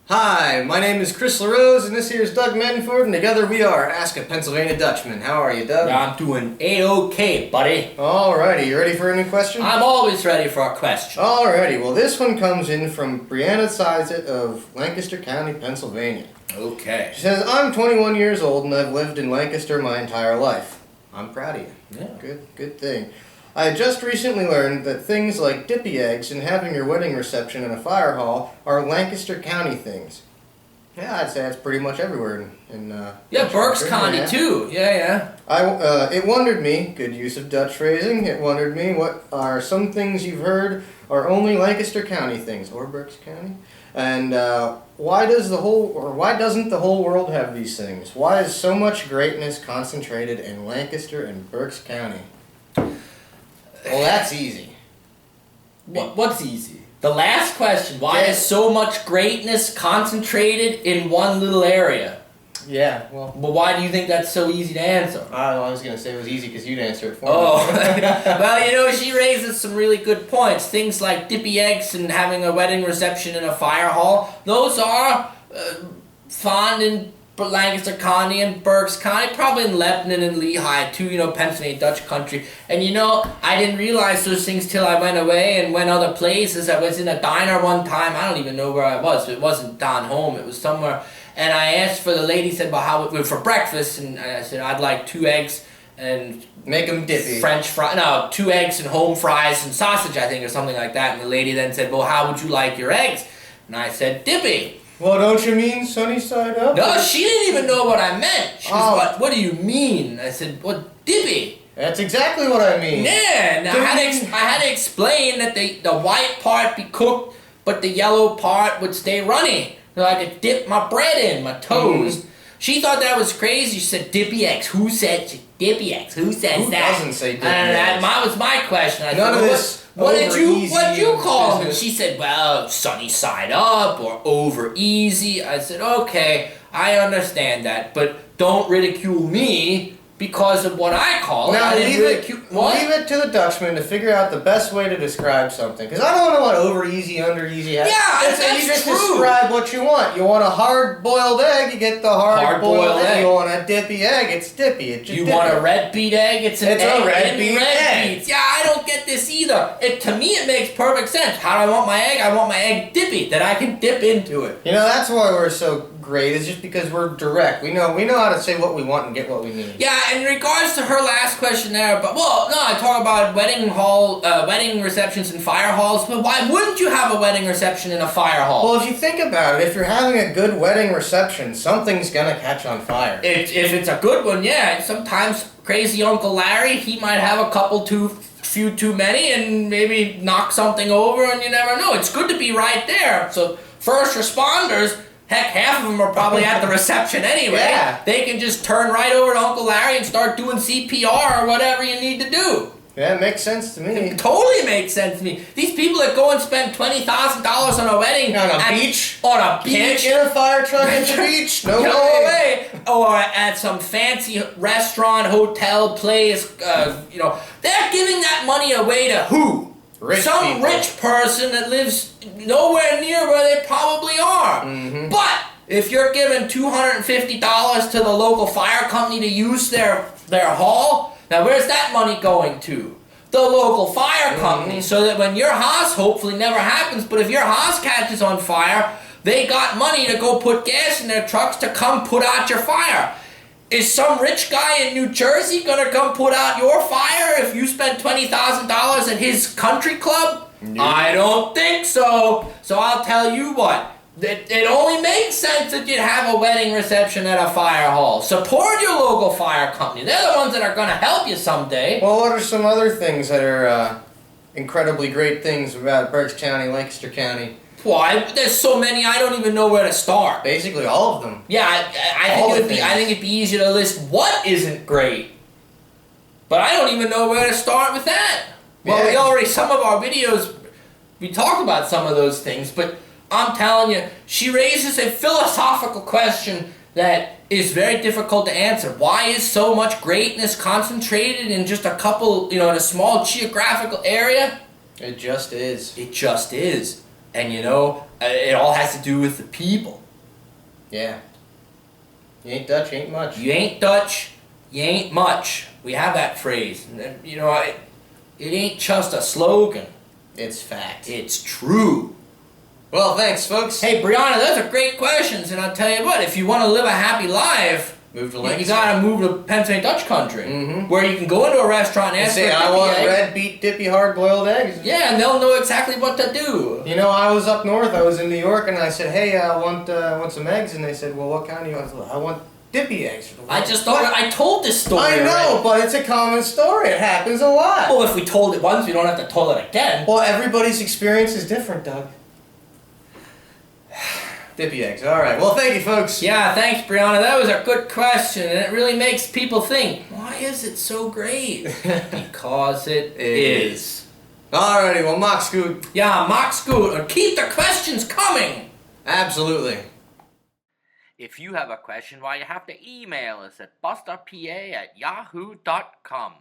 Hi, my name is Chris LaRose, and this here is Doug Menford, and together we are Ask a Pennsylvania Dutchman. How are you, Doug? I'm doing A-OK, buddy. Alrighty, you ready for a new question? I'm always ready for a question. Alrighty, well this one comes in from Brianna Zeiset of Lancaster County, Pennsylvania. Okay. She says, I'm 21 years old and I've lived in Lancaster my entire life. I'm proud of you. Yeah. Good thing. I had just recently learned that things like Dippy eggs and having your wedding reception in a fire hall are Lancaster County things. Yeah, I'd say that's pretty much everywhere in Yeah, Berks County too. Yeah. It wondered me, good use of Dutch phrasing, it wondered me what are some things you've heard are only Lancaster County things, or Berks County? And why doesn't the whole world have these things? Why is so much greatness concentrated in Lancaster and Berks County? Well, that's easy. What's easy? The last question. Why is so much greatness concentrated in one little area? Yeah, well... But why do you think that's so easy to answer? I was going to say it was easy because you'd answer it for me. Well, she raises some really good points. Things like Dippy eggs and having a wedding reception in a fire hall, those are fond in Lancaster County and Berks County, probably in Lebanon and Lehigh too, Pennsylvania Dutch country. And I didn't realize those things till I went away and went other places. I was in a diner one time, I don't even know where I was. It wasn't down home, it was somewhere. And I asked for the lady, said, well, for breakfast, and I said, I'd like 2 eggs and... Make them dippy. French fries, no, 2 eggs and home fries and sausage, I think, or something like that. And the lady then said, well, how would you like your eggs? And I said, dippy. Well, don't you mean sunny side up? No, she didn't even know what I meant. She was, what do you mean? I said, what, dippy? That's exactly what I mean. Yeah, now I had to explain that the white part be cooked, but the yellow part would stay runny. So I could dip my bread in, my toes. She thought that was crazy. She said, Dippy eggs. Who said Dippy eggs? Who says that? Who doesn't say Dippy eggs? That was my question. I None said, of this what'd you call them? And business. she said, well, sunny side up or over easy. I said, okay, I understand that, but don't ridicule me because of what I call it. Now, leave it to the Dutchman to figure out the best way to describe something. Because I don't know what over easy, under easy has. Yeah, you just describe what you want. You want a hard-boiled egg, you get the hard-boiled egg. You want a dippy egg, it's dippy. It's just want a red beet egg, it's an egg a red beet egg. Beets. Yeah, I don't get this either. To me, it makes perfect sense. How do I want my egg? I want my egg dippy, that I can dip into it. That's why we're so great, is just because we're direct. We know how to say what we want and get what we need. Yeah, in regards to her last question there, I talk about wedding receptions in fire halls, but why wouldn't you have a wedding reception in a fire hall? Well, if you think about it, if you're having a good wedding reception, something's gonna catch on fire. If it's a good one, yeah. Sometimes crazy Uncle Larry, he might have a few too many and maybe knock something over, and you never know. It's good to be right there. So first responders, heck, half of them are probably at the reception anyway. Yeah. They can just turn right over to Uncle Larry and start doing CPR or whatever you need to do. Yeah, it makes sense to me. It totally makes sense to me. These people that go and spend $20,000 on a wedding... On a beach? On a beach. In a fire truck at the beach? No way. Or at some fancy restaurant, hotel, place, they're giving that money away to who? Some rich person that lives nowhere near where they probably are. Mm-hmm. But if you're giving $250 to the local fire company to use their hall, now where's that money going to? The local fire company. So that when your house, hopefully never happens, but if your house catches on fire, they got money to go put gas in their trucks to come put out your fire. Is some rich guy in New Jersey gonna come put out your fire if you spend $20,000 at his country club? No. I don't think so. So I'll tell you what, it only makes sense that you'd have a wedding reception at a fire hall. Support your local fire company. They're the ones that are gonna help you someday. Well, what are some other things that are incredibly great things about Berks County, Lancaster County? Well, there's so many, I don't even know where to start. Basically all of them. Yeah, I think it'd be easier to list what isn't great. But I don't even know where to start with that. Well, some of our videos, we talked about some of those things, but I'm telling you, she raises a philosophical question that is very difficult to answer. Why is so much greatness concentrated in just a couple, in a small geographical area? It just is. It just is. And you know, it all has to do with the people. Yeah. You ain't Dutch, ain't much. You ain't Dutch, you ain't much. We have that phrase. And, you know, it ain't just a slogan. It's fact. It's true. Well, thanks, folks. Hey, Brianna, those are great questions, and I'll tell you what, if you want to live a happy life, move to you Lancaster. gotta move to Pennsylvania Dutch country, where you can go into a restaurant and ask say, for a I Dippy want egg. red beet Dippy hard-boiled eggs. Yeah, and they'll know exactly what to do. You know, I was up north. I was in New York, and I said, "Hey, I want some eggs." And they said, "Well, what kind do you want?" I want Dippy eggs. I just thought I told this story. I know, already. but it's a common story. It happens a lot. Well, if we told it once, we don't have to tell it again. Well, everybody's experience is different, Doug. Dippy eggs. All right. Well, thank you, folks. Yeah, thanks, Brianna. That was a good question, and it really makes people think, why is it so great? Because it is. Alrighty, well, Mock Scoot. Yeah, Mock Scoot, and keep the questions coming. Absolutely. If you have a question, well, you have to email us at busterpa@yahoo.com.